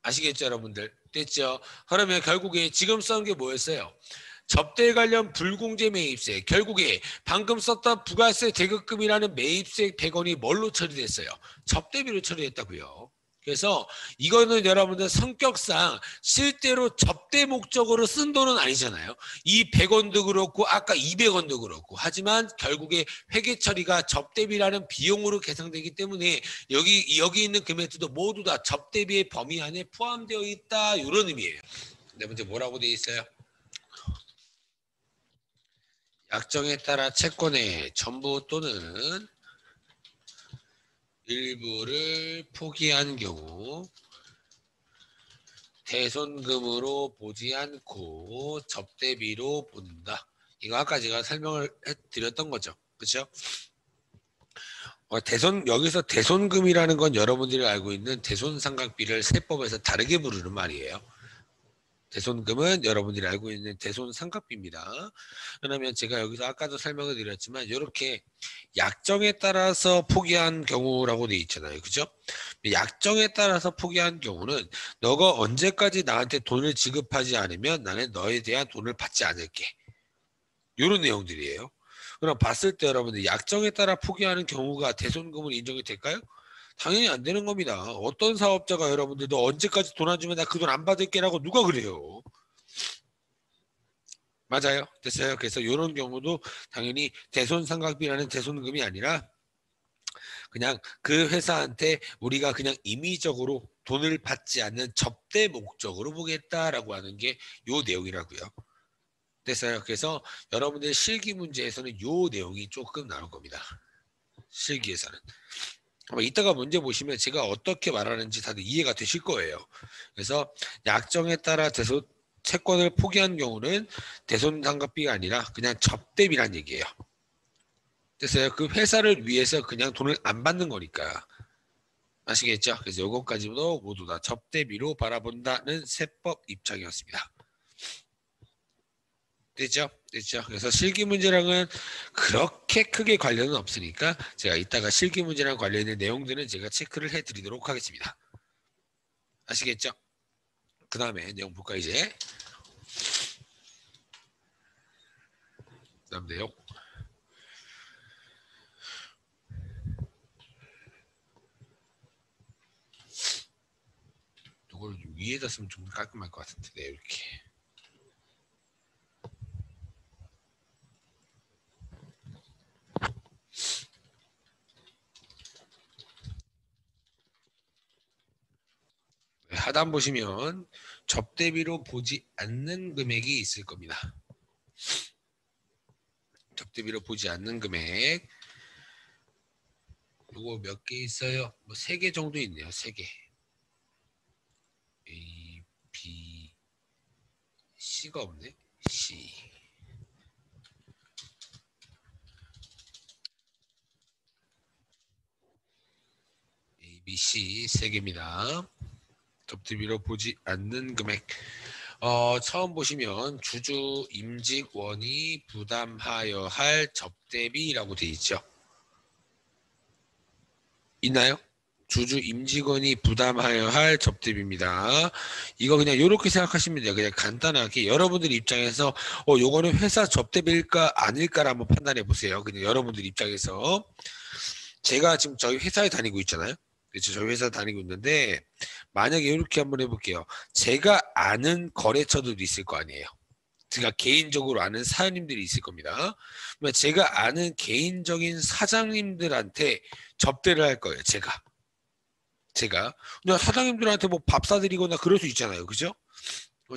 아시겠죠, 여러분들? 됐죠? 그러면 결국에 지금 쓴 게 뭐였어요? 접대 관련 불공제 매입세. 결국에 방금 썼던 부가세 대급금이라는 매입세 100원이 뭘로 처리됐어요? 접대비로 처리했다고요. 그래서 이거는 여러분들 성격상 실제로 접대 목적으로 쓴 돈은 아니잖아요. 이 100원도 그렇고 아까 200원도 그렇고 하지만 결국에 회계 처리가 접대비라는 비용으로 계산되기 때문에 여기 있는 금액들도 모두 다 접대비의 범위 안에 포함되어 있다 이런 의미예요. 네 번째 뭐라고 되어 있어요? 약정에 따라 채권의 전부 또는 일부를 포기한 경우 대손금으로 보지 않고 접대비로 본다. 이거 아까 제가 설명을 해드렸던 거죠. 그렇죠? 여기서 대손금이라는 건 여러분들이 알고 있는 대손상각비를 세법에서 다르게 부르는 말이에요. 대손금은 여러분들이 알고 있는 대손상각비입니다. 그러면 제가 여기서 아까도 설명을 드렸지만 이렇게 약정에 따라서 포기한 경우라고 되어 있잖아요. 그죠? 약정에 따라서 포기한 경우는 너가 언제까지 나한테 돈을 지급하지 않으면 나는 너에 대한 돈을 받지 않을게. 이런 내용들이에요. 그럼 봤을 때 여러분들 약정에 따라 포기하는 경우가 대손금으로 인정이 될까요? 당연히 안 되는 겁니다. 어떤 사업자가 여러분들 너 언제까지 돈 안 주면 나 그 돈 안 받을게라고 누가 그래요? 맞아요. 됐어요. 그래서 이런 경우도 당연히 대손상각비라는 대손금이 아니라 그냥 그 회사한테 우리가 그냥 임의적으로 돈을 받지 않는 접대 목적으로 보겠다라고 하는 게 요 내용이라고요. 됐어요. 그래서 여러분들 실기 문제에서는 요 내용이 조금 나올 겁니다. 실기에서는. 아마 이따가 문제 보시면 제가 어떻게 말하는지 다들 이해가 되실 거예요. 그래서 약정에 따라 채권을 포기한 경우는 대손상각비가 아니라 그냥 접대비란 얘기예요. 됐어요. 그 회사를 위해서 그냥 돈을 안 받는 거니까. 아시겠죠? 그래서 요것까지도 모두 다 접대비로 바라본다는 세법 입장이었습니다. 됐죠? 됐죠? 그래서 실기 문제랑은 그렇게 크게 관련은 없으니까 제가 이따가 실기 문제랑 관련된 내용들은 제가 체크를 해드리도록 하겠습니다. 아시겠죠? 그 다음에 내용 볼까 이제. 그 다음 내용. 이걸 위에다 쓰면 좀 깔끔할 것 같은데 네, 이렇게. 하단 보시면 접대비로 보지 않는 금액이 있을 겁니다. 접대비로 보지 않는 금액. 요거 몇 개 있어요? 뭐 3개 정도 있네요. 3개. A, B, C가 없네. C. A, B, C 3개입니다. 접대비로 보지 않는 금액. 처음 보시면 주주 임직원이 부담하여 할 접대비라고 되어 있죠. 있나요? 주주 임직원이 부담하여 할 접대비입니다. 이거 그냥 이렇게 생각하시면 돼요. 그냥 간단하게 여러분들 입장에서 요거는 회사 접대비일까 아닐까를 한번 판단해 보세요. 그냥 여러분들 입장에서 제가 지금 저희 회사에 다니고 있잖아요. 그렇죠. 저희 회사 다니고 있는데 만약에 이렇게 한번 해볼게요. 제가 아는 거래처들도 있을 거 아니에요. 제가 개인적으로 아는 사장님들이 있을 겁니다. 제가 아는 개인적인 사장님들한테 접대를 할 거예요. 제가 그냥 사장님들한테 뭐 밥 사드리거나 그럴 수 있잖아요. 그죠?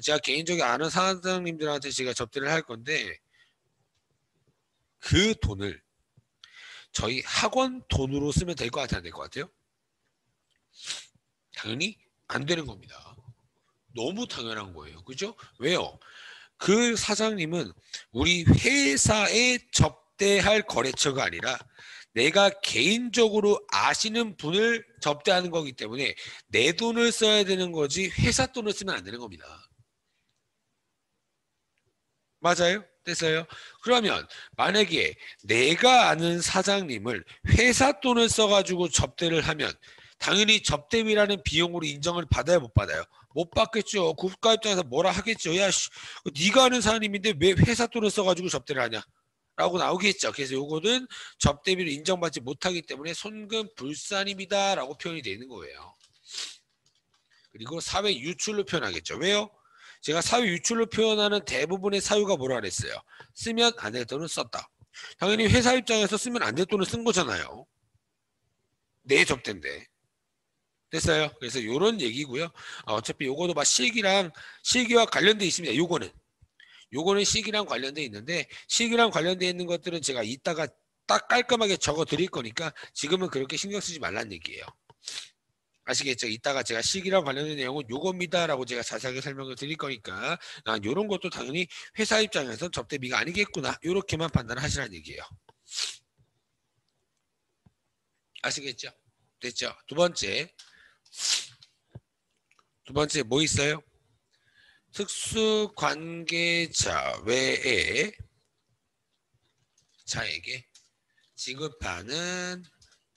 제가 개인적으로 아는 사장님들한테 제가 접대를 할 건데 그 돈을 저희 학원 돈으로 쓰면 될 것 같아요? 안 될 것 같아요? 당연히 안 되는 겁니다. 너무 당연한 거예요. 그죠? 왜요? 그 사장님은 우리 회사에 접대할 거래처가 아니라 내가 개인적으로 아시는 분을 접대하는 거기 때문에 내 돈을 써야 되는 거지 회사 돈을 쓰면 안 되는 겁니다. 맞아요? 됐어요? 그러면 만약에 내가 아는 사장님을 회사 돈을 써가지고 접대를 하면 당연히 접대비라는 비용으로 인정을 받아야 못 받아요? 못 받겠죠. 국가 입장에서 뭐라 하겠죠. 야, 네가 아는 사장님인데 왜 회사 돈을 써가지고 접대를 하냐? 라고 나오겠죠. 그래서 요거는 접대비를 인정받지 못하기 때문에 손금 불산입니다. 라고 표현이 되는 거예요. 그리고 사회 유출로 표현하겠죠. 왜요? 제가 사회 유출로 표현하는 대부분의 사유가 뭐라 그랬어요? 쓰면 안 될 돈은 썼다. 당연히 회사 입장에서 쓰면 안 될 돈을 쓴 거잖아요. 내 접대인데. 됐어요? 그래서 요런 얘기고요. 어차피 요거도 막 실기와 관련돼 있습니다. 요거는 실기랑 관련돼 있는데 실기랑 관련돼 있는 것들은 제가 이따가 딱 깔끔하게 적어 드릴 거니까 지금은 그렇게 신경 쓰지 말란 얘기예요. 아시겠죠? 이따가 제가 실기랑 관련된 내용은 요겁니다라고 제가 자세하게 설명을 드릴 거니까 요런 것도 당연히 회사 입장에서 접대비가 아니겠구나 요렇게만 판단하시라는 얘기예요. 아시겠죠? 됐죠? 두 번째 뭐 있어요? 특수관계자 외에 자에게 지급하는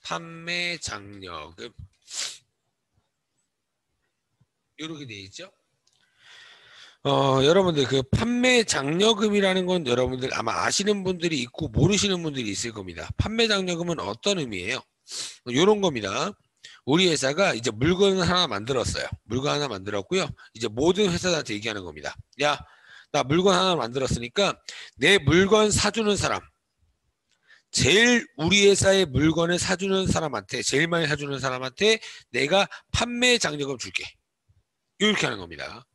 판매 장려금 이렇게 돼 있죠. 여러분들 그 판매 장려금이라는 건 여러분들 아마 아시는 분들이 있고 모르시는 분들이 있을 겁니다. 판매 장려금은 어떤 의미예요? 이런 겁니다. 우리 회사가 이제 물건을 하나 만들었어요. 물건 하나 만들었고요. 이제 모든 회사한테 얘기하는 겁니다. 야, 나 물건 하나 만들었으니까 내 물건 사주는 사람 제일 우리 회사의 물건을 사주는 사람한테, 제일 많이 사주는 사람한테 내가 판매 장려금 줄게. 이렇게 하는 겁니다.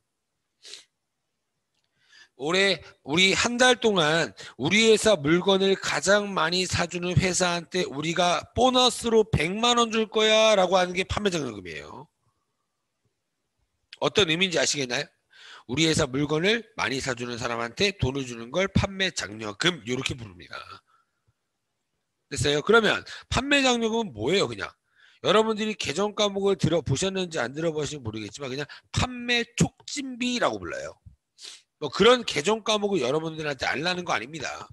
올해 우리 한 달 동안 우리 회사 물건을 가장 많이 사주는 회사한테 우리가 보너스로 100만 원 줄 거야 라고 하는 게 판매 장려금이에요. 어떤 의미인지 아시겠나요? 우리 회사 물건을 많이 사주는 사람한테 돈을 주는 걸 판매 장려금 이렇게 부릅니다. 됐어요? 그러면 판매 장려금은 뭐예요? 그냥 여러분들이 계정 과목을 들어보셨는지 안 들어보셨는지 모르겠지만 그냥 판매 촉진비라고 불러요. 뭐 그런 계정 과목을 여러분들한테 알라는 거 아닙니다.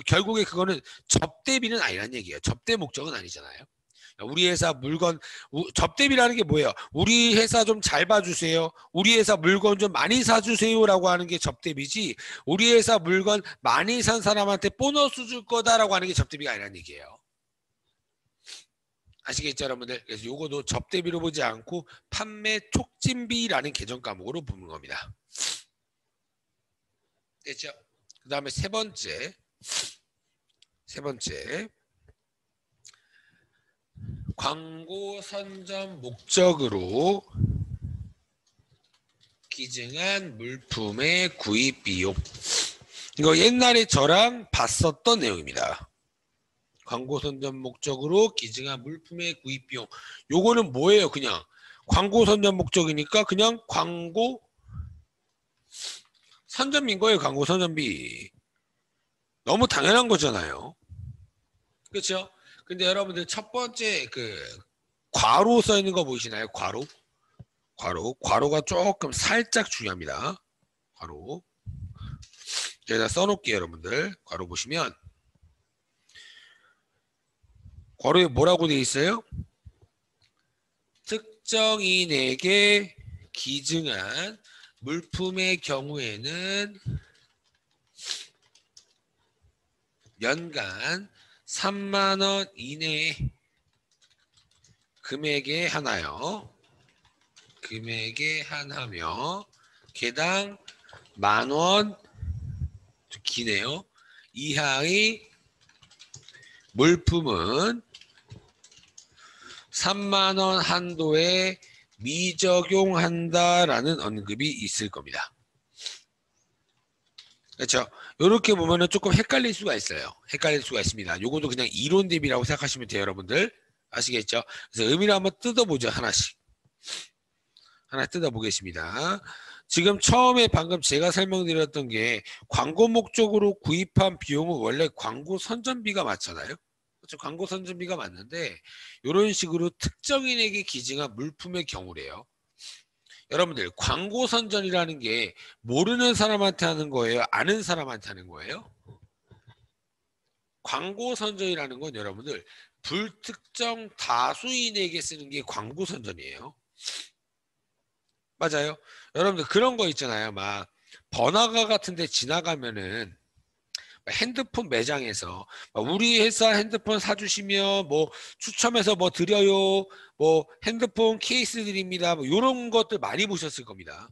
결국에 그거는 접대비는 아니란 얘기예요. 접대 목적은 아니잖아요. 우리 회사 물건 접대비라는 게 뭐예요? 우리 회사 좀 잘 봐주세요. 우리 회사 물건 좀 많이 사주세요라고 하는 게 접대비지. 우리 회사 물건 많이 산 사람한테 보너스 줄 거다라고 하는 게 접대비가 아니란 얘기예요. 아시겠죠, 여러분들? 그래서 요거도 접대비로 보지 않고 판매 촉진비라는 계정 과목으로 보는 겁니다. 됐죠? 그 다음에 세 번째 광고 선점 목적으로 기증한 물품의 구입 비용. 이거 옛날에 저랑 봤었던 내용입니다. 광고 선점 목적으로 기증한 물품의 구입 비용. 요거는 뭐예요? 그냥 광고 선점 목적이니까 그냥 광고 선점인 거예요. 광고 선점비. 너무 당연한 거잖아요. 그렇죠? 근데 여러분들 첫 번째 그 괄호 써 있는 거 보이시나요? 괄호가 조금 살짝 중요합니다. 괄호. 제가 써놓을게요, 여러분들. 괄호 보시면 괄호에 뭐라고 되어 있어요? 특정인에게 기증한 물품의 경우에는 연간 3만 원 이내 금액에 하나요. 금액에 한하며 개당 10,000원 기네요. 이하의 물품은 3만 원 한도에 미적용한다라는 언급이 있을 겁니다. 그렇죠? 이렇게 보면은 조금 헷갈릴 수가 있어요. 헷갈릴 수가 있습니다. 요것도 그냥 이론 대비라고 생각하시면 돼요, 여러분들. 아시겠죠? 그래서 의미를 한번 뜯어보죠, 하나씩. 하나 뜯어보겠습니다. 지금 처음에 방금 제가 설명드렸던 게 광고 목적으로 구입한 비용은 원래 광고 선전비가 맞잖아요. 그렇죠? 광고 선전비가 맞는데 이런 식으로 특정인에게 기증한 물품의 경우래요. 여러분들 광고 선전이라는 게 모르는 사람한테 하는 거예요? 아는 사람한테 하는 거예요? 광고 선전이라는 건 여러분들 불특정 다수인에게 쓰는 게 광고 선전이에요. 맞아요. 여러분들 그런 거 있잖아요. 막 번화가 같은 데 지나가면은 핸드폰 매장에서 우리 회사 핸드폰 사주시면 뭐 추첨해서 뭐 드려요. 뭐 핸드폰 케이스 드립니다. 뭐 이런 것들 많이 보셨을 겁니다.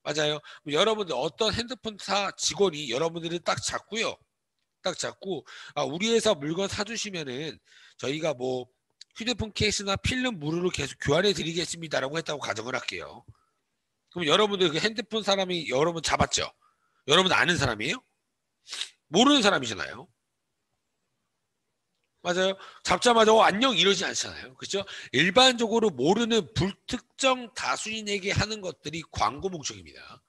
맞아요. 여러분들 어떤 핸드폰사 직원이 여러분들을 딱 잡고요. 딱 잡고 우리 회사 물건 사주시면은 저희가 뭐 휴대폰 케이스나 필름 무료로 계속 교환해 드리겠습니다라고 했다고 가정을 할게요. 그럼 여러분들 그 핸드폰 사람이 여러분 잡았죠? 여러분 아는 사람이에요? 모르는 사람이잖아요. 맞아요. 잡자마자 안녕 이러지 않잖아요. 그렇죠? 일반적으로 모르는 불특정 다수인에게 하는 것들이 광고 목적입니다.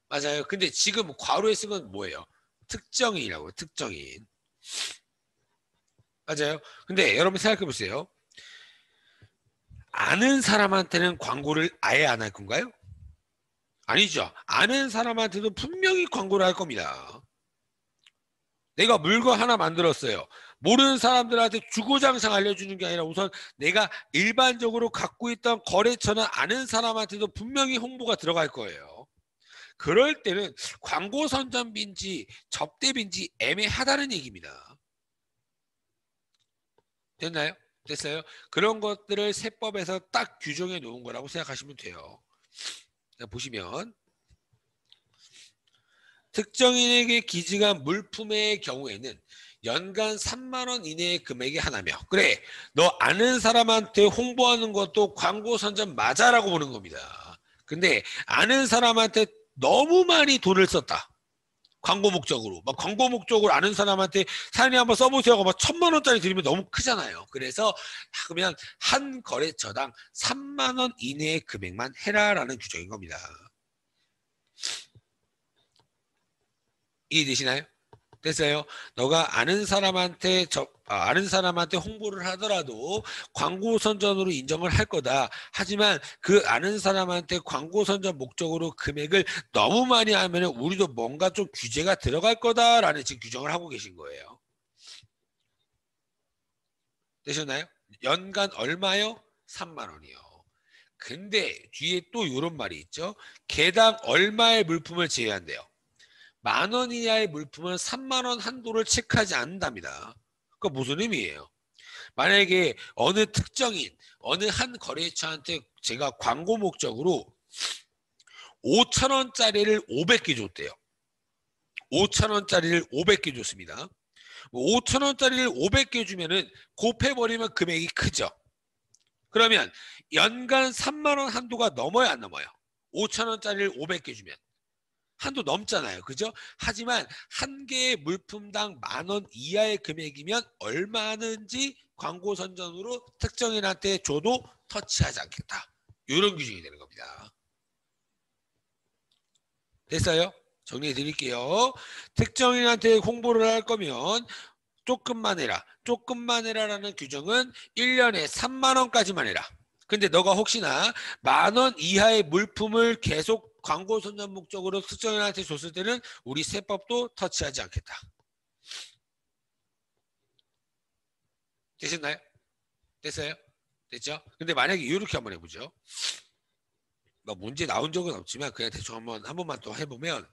맞아요. 근데 지금 괄호에 쓴 건 뭐예요? 특정인이라고요. 특정인. 맞아요. 근데 여러분 생각해 보세요. 아는 사람한테는 광고를 아예 안 할 건가요? 아니죠. 아는 사람한테도 분명히 광고를 할 겁니다. 내가 물건 하나 만들었어요. 모르는 사람들한테 주구장창 알려주는 게 아니라 우선 내가 일반적으로 갖고 있던 거래처는 아는 사람한테도 분명히 홍보가 들어갈 거예요. 그럴 때는 광고 선전비인지 접대비인지 애매하다는 얘기입니다. 됐나요? 됐어요? 그런 것들을 세법에서 딱 규정해 놓은 거라고 생각하시면 돼요. 보시면 특정인에게 기증한 물품의 경우에는 연간 3만 원 이내의 금액이 하나며 그래 너 아는 사람한테 홍보하는 것도 광고 선전 맞아라고 보는 겁니다. 근데 아는 사람한테 너무 많이 돈을 썼다. 광고 목적으로 막 광고 목적으로 아는 사람한테 사장님 한번 써보세요 하고 막 1,000만 원짜리 드리면 너무 크잖아요. 그래서 그러면 한 거래처당 3만 원 이내의 금액만 해라라는 규정인 겁니다. 이해되시나요? 됐어요. 너가 아는 사람한테 홍보를 하더라도 광고 선전으로 인정을 할 거다. 하지만 그 아는 사람한테 광고 선전 목적으로 금액을 너무 많이 하면 우리도 뭔가 좀 규제가 들어갈 거다라는 지금 규정을 하고 계신 거예요. 되셨나요? 연간 얼마요? 3만 원이요. 근데 뒤에 또 이런 말이 있죠. 개당 얼마의 물품을 제외한대요. 10,000원 이하의 물품은 3만 원 한도를 체크하지 않는답니다. 그거 무슨 의미예요? 만약에 어느 특정인 어느 한 거래처한테 제가 광고 목적으로 5,000원짜리를 500개 줬대요. 5,000원짜리를 500개 줬습니다. 5,000원짜리를 500개 주면은 곱해버리면 금액이 크죠. 그러면 연간 3만 원 한도가 넘어야 안 넘어요? 5,000원짜리를 500개 주면. 한도 넘잖아요. 그죠? 하지만 한 개의 물품당 10,000원 이하의 금액이면 얼마든지 광고 선전으로 특정인한테 줘도 터치하지 않겠다. 이런 규정이 되는 겁니다. 됐어요? 정리해 드릴게요. 특정인한테 홍보를 할 거면 조금만 해라. 조금만 해라라는 규정은 1년에 3만 원까지만 해라. 근데 너가 혹시나 10,000원 이하의 물품을 계속 광고 선전 목적으로 특정인한테 줬을 때는 우리 세법도 터치하지 않겠다. 되셨나요? 됐어요? 됐죠? 근데 만약에 이렇게 한번 해보죠. 뭐 문제 나온 적은 없지만 그냥 대충 한 번만 또 해보면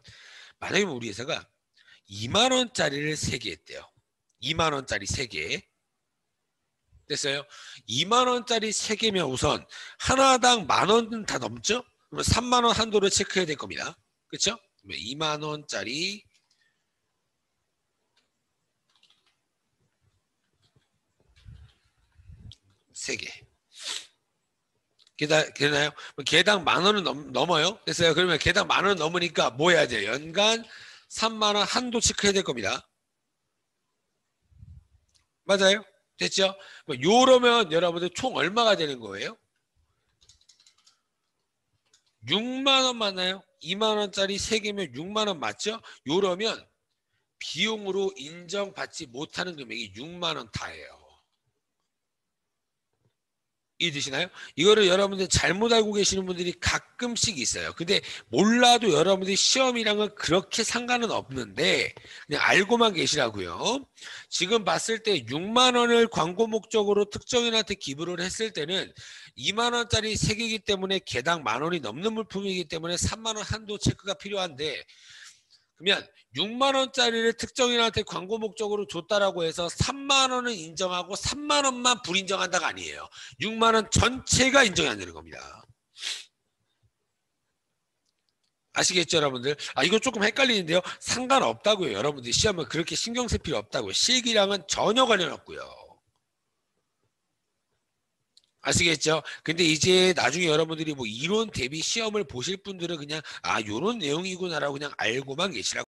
만약에 우리 회사가 2만 원짜리를 3개 했대요. 2만 원짜리 3개. 됐어요? 2만 원짜리 3개면 우선 하나당 10,000원은 다 넘죠? 그러면 3만 원 한도를 체크해야 될 겁니다. 그렇죠? 2만 원짜리 3개. 되나요? 개당 10,000원은 넘어요. 됐어요? 그러면 개당 10,000원 넘으니까 뭐 해야 돼요? 연간 3만 원 한도 체크해야 될 겁니다. 맞아요? 됐죠? 요러면 여러분들 총 얼마가 되는 거예요? 6만 원 맞나요? 2만 원짜리 3개면 6만 원 맞죠? 요러면 비용으로 인정받지 못하는 금액이 6만 원 다예요. 이해되시나요? 이거를 여러분들 잘못 알고 계시는 분들이 가끔씩 있어요. 근데 몰라도 여러분들이 시험이랑은 그렇게 상관은 없는데 그냥 알고만 계시라고요. 지금 봤을 때 6만 원을 광고 목적으로 특정인한테 기부를 했을 때는 2만 원짜리 3개이기 때문에 개당 10,000원이 넘는 물품이기 때문에 3만 원 한도 체크가 필요한데 그러면 6만 원짜리를 특정인한테 광고 목적으로 줬다라고 해서 3만 원은 인정하고 3만 원만 불인정한다가 아니에요. 6만 원 전체가 인정이 안 되는 겁니다. 아시겠죠, 여러분들? 이거 조금 헷갈리는데요. 상관없다고요. 여러분들 시험은 그렇게 신경 쓸 필요 없다고요. 실기랑은 전혀 관련 없고요. 아시겠죠? 근데 이제 나중에 여러분들이 뭐 이론 대비 시험을 보실 분들은 그냥 요런 내용이구나라고 그냥 알고만 계시라고.